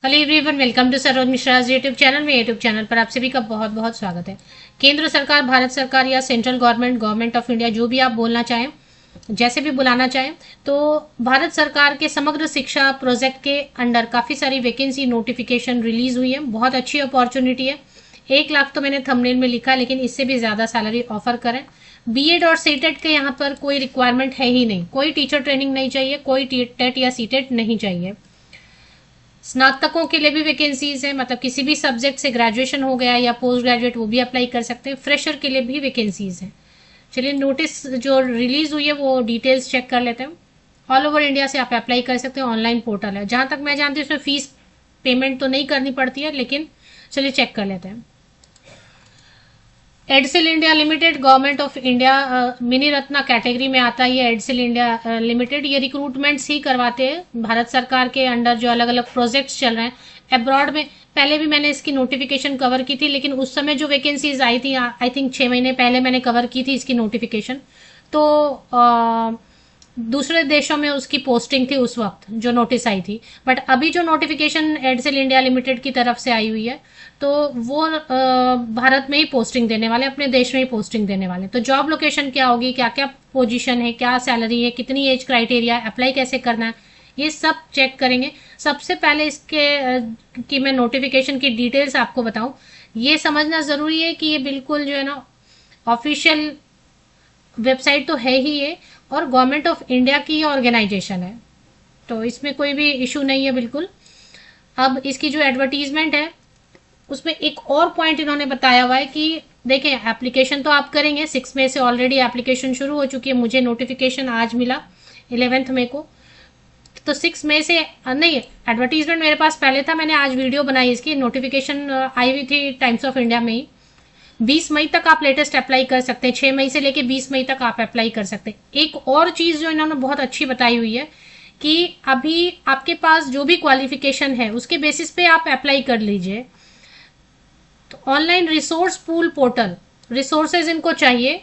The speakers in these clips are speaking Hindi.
Hello everyone, welcome to Saroj Mishra YouTube channel में। यूट्यूब चैनल पर आप सभी का बहुत बहुत स्वागत है। केंद्र सरकार, भारत सरकार या सेंट्रल गवर्नमेंट ऑफ इंडिया, जो भी आप बोलना चाहें, जैसे भी बुलाना चाहें, तो भारत सरकार के समग्र शिक्षा प्रोजेक्ट के अंडर काफ़ी सारी वैकेंसी नोटिफिकेशन रिलीज हुई है। बहुत अच्छी अपॉर्चुनिटी है। 1 लाख तो मैंने थंबनेल में लिखा है, लेकिन इससे भी ज़्यादा सैलरी ऑफर करें। बीएड और सीटेट के यहाँ पर कोई रिक्वायरमेंट है ही नहीं। कोई टीचर ट्रेनिंग नहीं चाहिए, कोई टेट या सीटेट नहीं चाहिए। स्नातकों के लिए भी वैकेंसीज है, मतलब किसी भी सब्जेक्ट से ग्रेजुएशन हो गया या पोस्ट ग्रेजुएट, वो भी अप्लाई कर सकते हैं। फ्रेशर के लिए भी वैकेंसीज हैं। चलिए, नोटिस जो रिलीज हुई है वो डिटेल्स चेक कर लेते हैं। ऑल ओवर इंडिया से आप अप्लाई कर सकते हैं। ऑनलाइन पोर्टल है। जहां तक मैं जानती हूँ, इसमें फीस पेमेंट तो नहीं करनी पड़ती है, लेकिन चलिए चेक कर लेते हैं। EdCIL India limited, government of India mini Ratna category में आता है ये एडसेल इंडिया लिमिटेड। ये रिक्रूटमेंट्स ही करवाते हैं भारत सरकार के अंडर जो अलग अलग प्रोजेक्ट्स चल रहे हैं अब्रॉड में। पहले भी मैंने इसकी नोटिफिकेशन कवर की थी, लेकिन उस समय जो वैकेंसीज आई थी, आई थिंक 6 महीने पहले मैंने कवर की थी इसकी नोटिफिकेशन। तो दूसरे देशों में उसकी पोस्टिंग थी उस वक्त जो नोटिस आई थी। बट अभी जो नोटिफिकेशन एडसेल इंडिया लिमिटेड की तरफ से आई हुई है, तो वो भारत में ही पोस्टिंग देने वाले, अपने देश में ही पोस्टिंग देने वाले। तो जॉब लोकेशन क्या होगी, क्या क्या पोजीशन है, क्या सैलरी है, कितनी एज क्राइटेरिया, अप्लाई कैसे करना है, ये सब चेक करेंगे। सबसे पहले इसके कि मैं नोटिफिकेशन की डिटेल्स आपको बताऊं, ये समझना जरूरी है कि ये बिल्कुल जो है ना ऑफिशियल वेबसाइट तो है ही ये, और गवर्नमेंट ऑफ इंडिया की ऑर्गेनाइजेशन है, तो इसमें कोई भी इशू नहीं है बिल्कुल। अब इसकी जो एडवर्टीजमेंट है उसमें एक और पॉइंट इन्होंने बताया हुआ है कि देखें, एप्लीकेशन तो आप करेंगे 6 मई से, ऑलरेडी एप्लीकेशन शुरू हो चुकी है। मुझे नोटिफिकेशन आज मिला 11 मई को, तो 6 मई से नहीं, एडवर्टीजमेंट मेरे पास पहले था, मैंने आज वीडियो बनाई इसकी। नोटिफिकेशन आई हुई थी टाइम्स ऑफ इंडिया में ही। 20 मई तक आप लेटेस्ट अप्लाई कर सकते हैं। 6 मई से लेके 20 मई तक आप अप्लाई कर सकते हैं। एक और चीज जो इन्होंने बहुत अच्छी बताई हुई है कि अभी आपके पास जो भी क्वालिफिकेशन है उसके बेसिस पे आप अप्लाई कर लीजिए। तो online resource pool portal resources इनको चाहिए,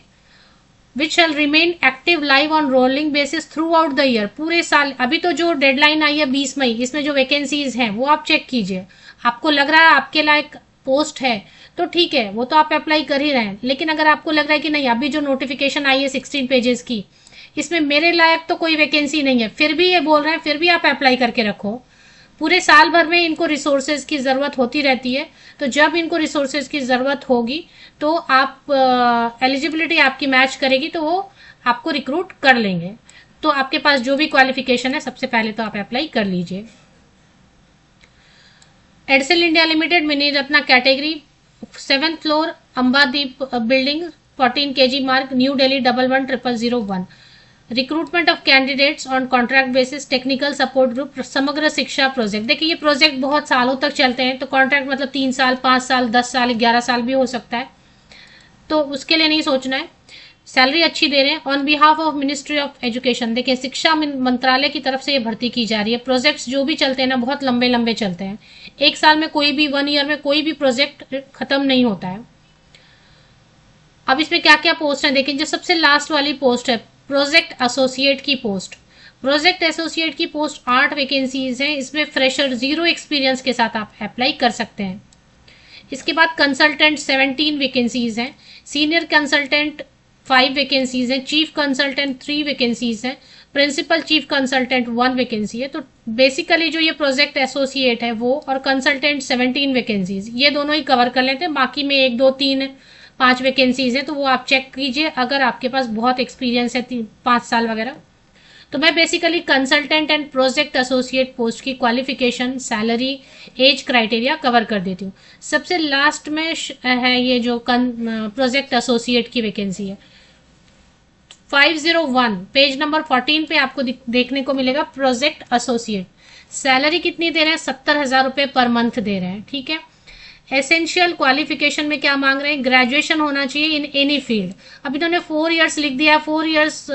which shall remain active live on rolling basis throughout the year, पूरे साल। अभी तो जो डेडलाइन आई है 20 मई, इसमें जो वैकेंसीज हैं वो आप चेक कीजिए। आपको लग रहा है आपके लायक पोस्ट है तो ठीक है, वो तो आप अप्लाई कर ही रहे हैं। लेकिन अगर आपको लग रहा है कि नहीं, अभी जो नोटिफिकेशन आई है 16 पेजेस की, इसमें मेरे लायक तो कोई वैकेंसी नहीं है, फिर भी ये बोल रहे हैं, फिर भी आप अप्लाई करके रखो। पूरे साल भर में इनको रिसोर्सेज की जरूरत होती रहती है, तो जब इनको रिसोर्सेज की जरूरत होगी तो आप एलिजिबिलिटी आपकी मैच करेगी तो वो आपको रिक्रूट कर लेंगे। तो आपके पास जो भी क्वालिफिकेशन है, सबसे पहले तो आप अप्लाई कर लीजिए। Edcil India limited mini Ratna category, 7th floor, Ambadeep building, 14 kg Marg, New Delhi 111001। Recruitment of candidates on contract basis, technical support group, Samagra Shiksha project. देखिए, ये प्रोजेक्ट बहुत सालों तक चलते हैं, तो कॉन्ट्रैक्ट मतलब 3 साल, 5 साल, 10 साल, 11 साल भी हो सकता है, तो उसके लिए नहीं सोचना है। सैलरी अच्छी दे रहे हैं। On behalf of ministry of education, देखिए शिक्षा मंत्रालय की तरफ से ये भर्ती की जा रही है। प्रोजेक्ट्स जो भी चलते हैं ना, बहुत लंबे लंबे चलते हैं। एक साल में कोई भी, 1 ईयर में कोई भी प्रोजेक्ट खत्म नहीं होता है। अब इसमें क्या क्या पोस्ट है देखिए। जो सबसे लास्ट वाली पोस्ट है प्रोजेक्ट एसोसिएट की पोस्ट। प्रोजेक्ट एसोसिएट की पोस्ट 8 वैकेंसीज हैं। इसमें फ्रेशर 0 एक्सपीरियंस के साथ आप अप्लाई कर सकते हैं। इसके बाद कंसल्टेंट 17 वैकेंसीज हैं। सीनियर कंसल्टेंट 5 वैकेंसीज हैं। चीफ कंसल्टेंट 3 वैकेंसीज हैं। प्रिंसिपल चीफ कंसल्टेंट 1 वैकेंसी है। तो बेसिकली जो ये प्रोजेक्ट एसोसिएट है वो, और कंसल्टेंट 17 वैकेंसीज, ये दोनों ही कवर कर लेते हैं। बाकी में 1, 2, 3, 5 वैकेंसीज है, तो वो आप चेक कीजिए अगर आपके पास बहुत एक्सपीरियंस है, 5 साल वगैरह। तो मैं basically consultant and project associate post की qualification, salary, age criteria cover कर देती हूँ। सबसे लास्ट में है ये जो प्रोजेक्ट एसोसिएट की वैकेंसी है, 501 पेज नंबर 14 पे आपको देखने को मिलेगा प्रोजेक्ट एसोसिएट। सैलरी कितनी दे रहे हैं? 70,000 रुपए पर मंथ दे रहे हैं, ठीक है। एसेंशियल क्वालिफिकेशन में क्या मांग रहे हैं? ग्रेजुएशन होना चाहिए इन एनी फील्ड। अब इन्होंने 4 इयर्स लिख दिया, 4 इयर्स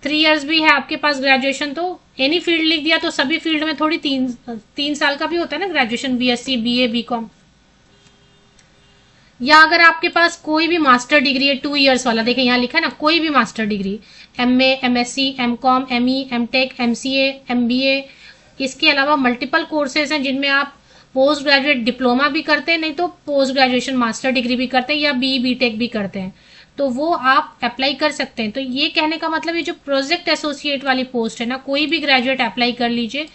3 इयर्स भी है आपके पास ग्रेजुएशन, तो एनी फील्ड लिख दिया, तो सभी फील्ड में थोड़ी 3 साल का भी होता है ना ग्रेजुएशन, बीएससी, बीए, बीकॉम। या अगर आपके पास कोई भी मास्टर डिग्री है 2 इयर्स वाला, देखिए यहाँ लिखा है ना, कोई भी master degree, MA, MSc, MCom, ME, MTech, MCA, MBA, इसके अलावा मल्टीपल कोर्सेज हैं जिनमें आप पोस्ट ग्रेजुएट डिप्लोमा भी करते हैं, नहीं तो पोस्ट ग्रेजुएशन मास्टर डिग्री भी करते हैं या बी टेक भी करते हैं, तो वो आप अप्लाई कर सकते हैं। तो ये कहने का मतलब ये जो प्रोजेक्ट एसोसिएट वाली पोस्ट है ना, कोई भी ग्रेजुएट अप्लाई कर लीजिए,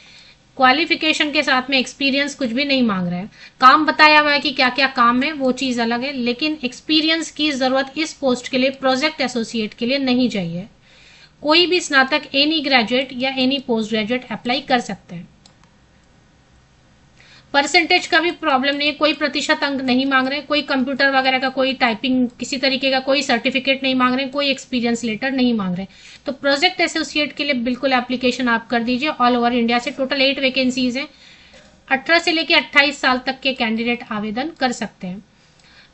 क्वालिफिकेशन के साथ में एक्सपीरियंस कुछ भी नहीं मांग रहे हैं। काम बताया हुआ है कि क्या क्या काम है, वो चीज़ अलग है, लेकिन एक्सपीरियंस की ज़रूरत इस पोस्ट के लिए, प्रोजेक्ट एसोसिएट के लिए नहीं चाहिए। कोई भी स्नातक, एनी ग्रेजुएट या एनी पोस्ट ग्रेजुएट अप्लाई कर सकते हैं। परसेंटेज का भी प्रॉब्लम नहीं है, कोई प्रतिशत अंक नहीं मांग रहे, कोई कंप्यूटर वगैरह का, कोई टाइपिंग किसी तरीके का कोई सर्टिफिकेट नहीं मांग रहे, कोई एक्सपीरियंस लेटर नहीं मांग रहे। तो प्रोजेक्ट एसोसिएट के लिए बिल्कुल एप्लीकेशन आप कर दीजिए। ऑल ओवर इंडिया से टोटल 8 वैकेंसीज हैं। 18 से लेकर 28 साल तक के कैंडिडेट आवेदन कर सकते हैं।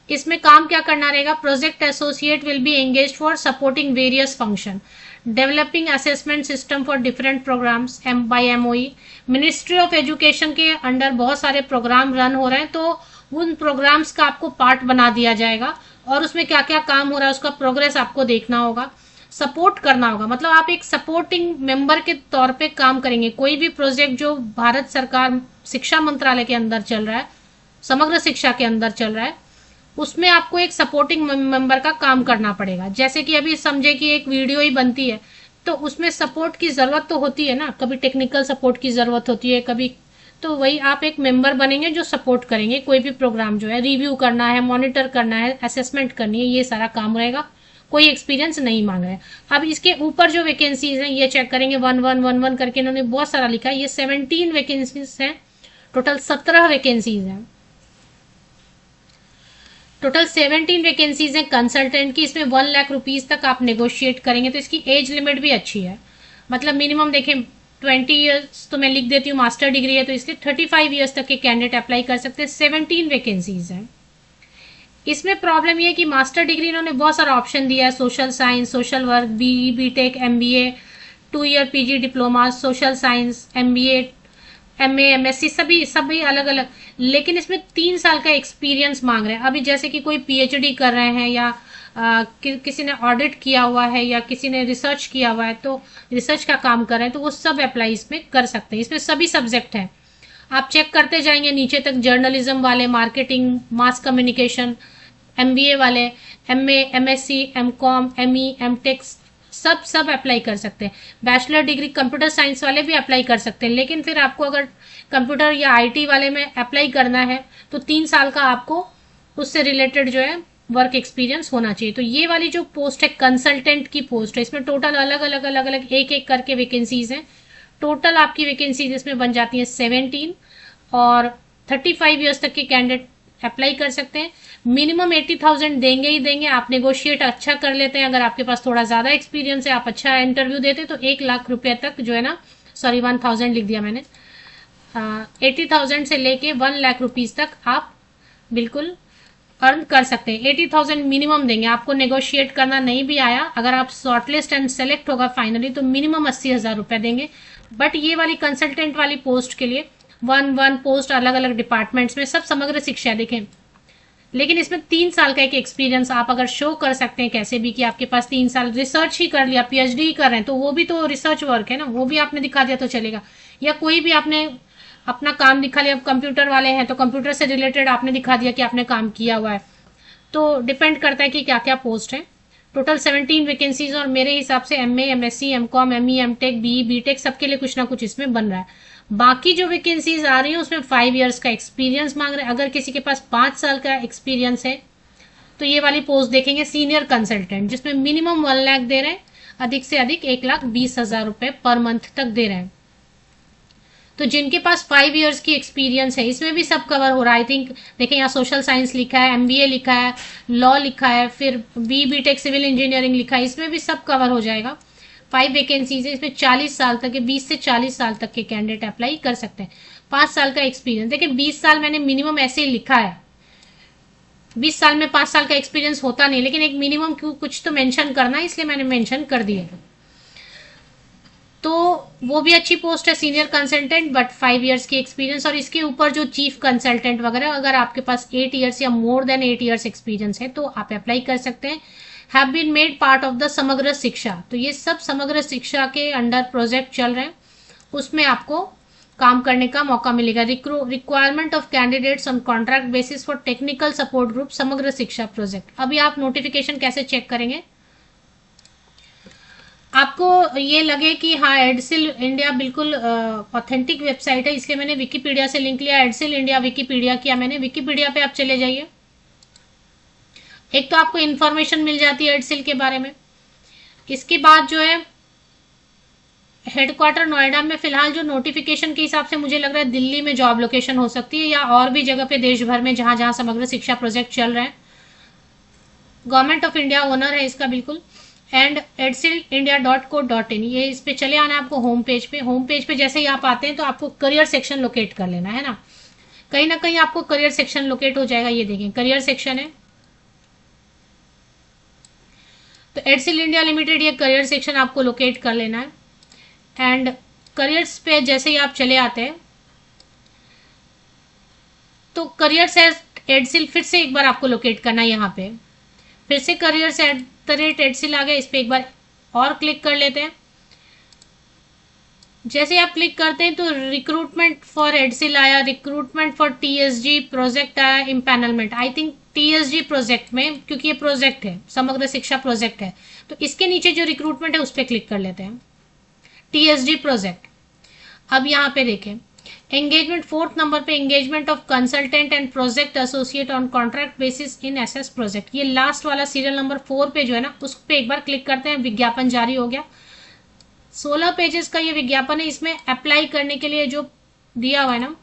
इसमें काम क्या करना रहेगा? Project associate will be engaged for supporting various function, developing assessment system for different programmes by MOE. Ministry of education के अंडर बहुत सारे प्रोग्राम रन हो रहे हैं, तो उन प्रोग्राम्स का आपको पार्ट बना दिया जाएगा और उसमें क्या क्या काम हो रहा है उसका प्रोग्रेस आपको देखना होगा, सपोर्ट करना होगा। मतलब आप एक सपोर्टिंग मेंबर के तौर पे काम करेंगे। कोई भी प्रोजेक्ट जो भारत सरकार शिक्षा मंत्रालय के अंदर चल रहा है, समग्र शिक्षा के अंदर चल रहा है, उसमें आपको एक सपोर्टिंग मेंबर का काम करना पड़ेगा। जैसे कि अभी समझे कि एक वीडियो ही बनती है, तो उसमें सपोर्ट की ज़रूरत तो होती है ना, कभी टेक्निकल सपोर्ट की ज़रूरत होती है, कभी, तो वही आप एक मेंबर बनेंगे जो सपोर्ट करेंगे। कोई भी प्रोग्राम जो है रिव्यू करना है, मॉनिटर करना है, असेसमेंट करनी है, ये सारा काम रहेगा। कोई एक्सपीरियंस नहीं मांग रहे। अब इसके ऊपर जो वैकेंसीज हैं ये चेक करेंगे, 1111 करके इन्होंने बहुत सारा लिखा है। ये 17 वैकेंसीज हैं, टोटल 17 वैकेंसीज हैं। टोटल 17 वैकेंसीज हैं कंसल्टेंट की। इसमें 1 लाख रुपीज तक आप नेगोशिएट करेंगे। तो इसकी एज लिमिट भी अच्छी है, मतलब मिनिमम देखें 20 ईयर्स, तो मैं लिख देती हूँ, मास्टर डिग्री है तो इसलिए 35 ईयर्स तक के कैंडिडेट अप्लाई कर सकते हैं। 17 वैकेंसीज हैं। इसमें प्रॉब्लम ये है कि मास्टर डिग्री इन्होंने बहुत सारा ऑप्शन दिया है, social science, social work, B Tech, MBA, 2 year PG diploma, social science, MBA, MA, MSc, सभी अलग अलग, लेकिन इसमें 3 साल का एक्सपीरियंस मांग रहे हैं। अभी जैसे कि कोई PhD कर रहे हैं या किसी ने ऑडिट किया हुआ है या किसी ने रिसर्च किया हुआ है, तो रिसर्च का काम कर रहे हैं, तो वो सब अप्लाई इसमें कर सकते हैं। इसमें सभी सब्जेक्ट हैं, आप चेक करते जाएंगे नीचे तक, जर्नलिज्म वाले, मार्केटिंग, मास कम्युनिकेशन, MBA वाले, MA, MSc, MCom, ME, MTech, सब अप्लाई कर सकते हैं। बैचलर डिग्री कंप्यूटर साइंस वाले भी अप्लाई कर सकते हैं, लेकिन फिर आपको अगर कंप्यूटर या IT वाले में अप्लाई करना है तो 3 साल का आपको उससे रिलेटेड जो है वर्क एक्सपीरियंस होना चाहिए। तो ये वाली जो पोस्ट है कंसल्टेंट की पोस्ट है, इसमें टोटल अलग अलग एक एक करके वैकेंसीज हैं। टोटल आपकी वैकेंसीज इसमें बन जाती है 17 और 35 ईयर्स तक के कैंडिडेट अप्लाई कर सकते हैं। मिनिमम 80,000 देंगे ही देंगे। आप नेगोशिएट अच्छा कर लेते हैं, अगर आपके पास थोड़ा ज़्यादा एक्सपीरियंस है, आप अच्छा इंटरव्यू देते हैं, तो 1 लाख रुपए तक जो है ना, सॉरी 1000 लिख दिया मैंने, 80,000 से लेके 1 लाख रुपीज़ तक आप बिल्कुल अर्न कर सकते हैं। 80,000 मिनिमम देंगे, आपको नेगोशिएट करना नहीं भी आया, अगर आप शॉर्टलिस्ट एंड सेलेक्ट होगा फाइनली, तो मिनिमम 80,000 रुपये देंगे। बट ये वाली कंसल्टेंट वाली पोस्ट के लिए 1 पोस्ट अलग अलग डिपार्टमेंट्स में, सब समग्र शिक्षा देखें, लेकिन इसमें 3 साल का एक एक्सपीरियंस आप अगर शो कर सकते हैं कैसे भी, कि आपके पास 3 साल रिसर्च ही कर लिया, PhD ही कर रहे हैं, तो वो भी तो रिसर्च वर्क है ना, वो भी आपने दिखा दिया तो चलेगा। या कोई भी आपने अपना काम दिखा लिया, कंप्यूटर वाले हैं तो कंप्यूटर से रिलेटेड आपने दिखा दिया कि आपने काम किया हुआ है। तो डिपेंड करता है कि क्या क्या पोस्ट है। टोटल 17 वैकेंसीज, और मेरे हिसाब से MA, MSc, MCom, ME, MTech, BE, BTech सबके लिए कुछ ना कुछ इसमें बन रहा है। बाकी जो वैकेंसीज आ रही हैं उसमें 5 ईयर्स का एक्सपीरियंस मांग रहे हैं। अगर किसी के पास 5 साल का एक्सपीरियंस है तो ये वाली पोस्ट देखेंगे सीनियर कंसल्टेंट, जिसमें मिनिमम 1 लाख दे रहे हैं, अधिक से अधिक 1,20,000 रुपए पर मंथ तक दे रहे हैं। तो जिनके पास 5 ईयर्स की एक्सपीरियंस है, इसमें भी सब कवर हो रहा है। आई थिंक देखें, यहाँ सोशल साइंस लिखा है, MBA लिखा है, लॉ लिखा है, फिर BTech सिविल इंजीनियरिंग लिखा है, इसमें भी सब कवर हो जाएगा। 5 वैकेंसीज है, इसमें 40 साल तक के, 20 से 40 साल तक के कैंडिडेट अप्लाई कर सकते हैं। 5 साल का एक्सपीरियंस, देखिए 20 साल मैंने मिनिमम ऐसे ही लिखा है, 20 साल में 5 साल का एक्सपीरियंस होता नहीं, लेकिन एक मिनिमम कुछ तो मेंशन करना है, इसलिए मैंने मेंशन कर दिया। तो वो भी अच्छी पोस्ट है, सीनियर कंसल्टेंट, बट 5 ईयर्स की एक्सपीरियंस। और इसके ऊपर जो चीफ कंसल्टेंट वगैरह, अगर आपके पास 8 ईयर्स या मोर देन 8 ईयर्स एक्सपीरियंस है तो आप अप्लाई कर सकते हैं। Have been made part of the Samagra Shiksha, तो ये सब समग्र शिक्षा के अंडर प्रोजेक्ट चल रहे हैं, उसमें आपको काम करने का मौका मिलेगा। Requirement of candidates on contract basis for technical support group Samagra Shiksha project. अभी आप नोटिफिकेशन कैसे चेक करेंगे? आपको ये लगे कि हाँ एडसिल इंडिया बिल्कुल ऑथेंटिक वेबसाइट है, इसलिए मैंने विकीपीडिया से लिंक लिया। एडसिल इंडिया विकीपीडिया किया मैंने। विकीपीडिया पे आप चले जाइए। एक तो आपको इन्फॉर्मेशन मिल जाती है एडसिल के बारे में। इसके बाद जो है हेडक्वार्टर नोएडा में, फिलहाल जो नोटिफिकेशन के हिसाब से मुझे लग रहा है दिल्ली में जॉब लोकेशन हो सकती है, या और भी जगह पे देश भर में जहां जहां समग्र शिक्षा प्रोजेक्ट चल रहे हैं। गवर्नमेंट ऑफ इंडिया ओनर है इसका बिल्कुल। एंड edsilindia.co.in, ये इस पे चले आना है आपको होम पेज पे। होम पेज पे जैसे ही आप आते हैं तो आपको करियर सेक्शन लोकेट कर लेना है ना कहीं आपको करियर सेक्शन लोकेट हो जाएगा। ये देखें करियर सेक्शन है, तो एडसिल इंडिया लिमिटेड ये करियर सेक्शन आपको लोकेट कर लेना है। एंड करियर्स पे जैसे ही आप चले आते हैं तो करियर्स एडसिल फिर से एक बार आपको लोकेट करना है। यहाँ पे फिर से करियर्स @एडसिल आ गया, इस पर एक बार और क्लिक कर लेते हैं। जैसे आप क्लिक करते हैं तो रिक्रूटमेंट फॉर एडसिल आया, रिक्रूटमेंट फॉर टीएसजी प्रोजेक्ट आया, empanelment. I think TSG project में, क्योंकि ये प्रोजेक्ट है समग्र शिक्षा प्रोजेक्ट है, तो इसके नीचे जो रिक्रूटमेंट है उस पर क्लिक कर लेते हैं, टीएसजी प्रोजेक्ट। अब यहाँ पे देखें एंगेजमेंट 4th नंबर पे, engagement of consultant and project associate on contract basis in SS project. ये लास्ट वाला सीरियल नंबर 4 पे जो है ना उस पे एक बार क्लिक करते हैं। विज्ञापन जारी हो गया। 16 पेजेस का ये विज्ञापन है। इसमें अप्लाई करने के लिए जो दिया हुआ है ना,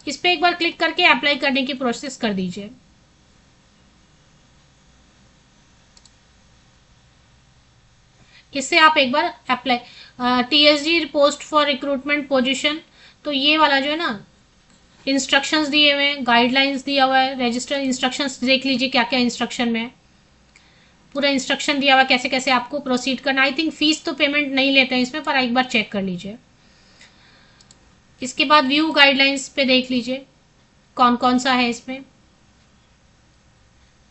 इस पे एक बार क्लिक करके अप्लाई करने की प्रोसेस कर दीजिए। इससे आप एक बार apply, TSG post for recruitment position, तो ये वाला जो है ना इंस्ट्रक्शंस दिए हुए हैं, गाइडलाइंस दिया हुआ है, रजिस्टर इंस्ट्रक्शंस देख लीजिए क्या क्या इंस्ट्रक्शन में है। पूरा इंस्ट्रक्शन दिया हुआ है कैसे कैसे आपको प्रोसीड करना। आई थिंक फीस तो पेमेंट नहीं लेते हैं इसमें, पर एक बार चेक कर लीजिए। इसके बाद व्यू गाइडलाइंस पे देख लीजिए कौन कौन सा है इसमें।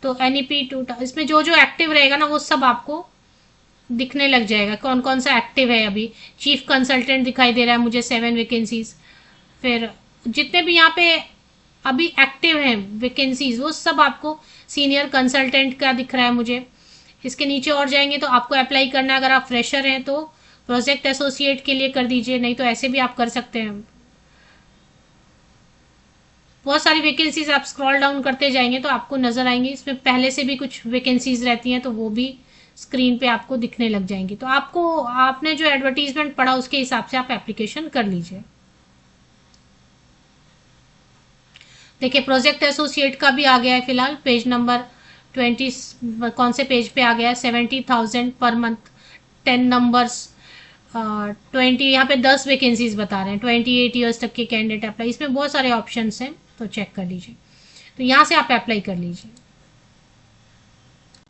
तो एनईपी 2 इसमें जो जो एक्टिव रहेगा ना वो सब आपको दिखने लग जाएगा, कौन कौन सा एक्टिव है। अभी चीफ कंसल्टेंट दिखाई दे रहा है मुझे 7 वैकेंसीज। फिर जितने भी यहाँ पे अभी एक्टिव हैं वैकेंसीज वो सब आपको, सीनियर कंसल्टेंट का दिख रहा है मुझे। इसके नीचे और जाएंगे तो आपको अप्लाई करना है। अगर आप फ्रेशर हैं तो प्रोजेक्ट एसोसिएट के लिए कर दीजिए, नहीं तो ऐसे भी आप कर सकते हैं। बहुत सारी वैकेंसीज आप स्क्रॉल डाउन करते जाएंगे तो आपको नजर आएंगी। इसमें पहले से भी कुछ वैकेंसीज रहती हैं तो वो भी स्क्रीन पे आपको दिखने लग जाएंगी। तो आपको, आपने जो एडवर्टीजमेंट पढ़ा उसके हिसाब से आप एप्लीकेशन कर लीजिए। देखिए प्रोजेक्ट एसोसिएट का भी आ गया है फिलहाल, पेज नंबर 20, कौन से पेज पे आ गया है, 70,000 पर मंथ, 10 नंबर्स, 20, यहाँ पे 10 वैकेंसीज बता रहे हैं, 28 ईयर्स तक के कैंडिडेट अप्लाई। इसमें बहुत सारे ऑप्शंस हैं तो चेक कर लीजिए। तो यहाँ से आप अप्लाई कर लीजिए।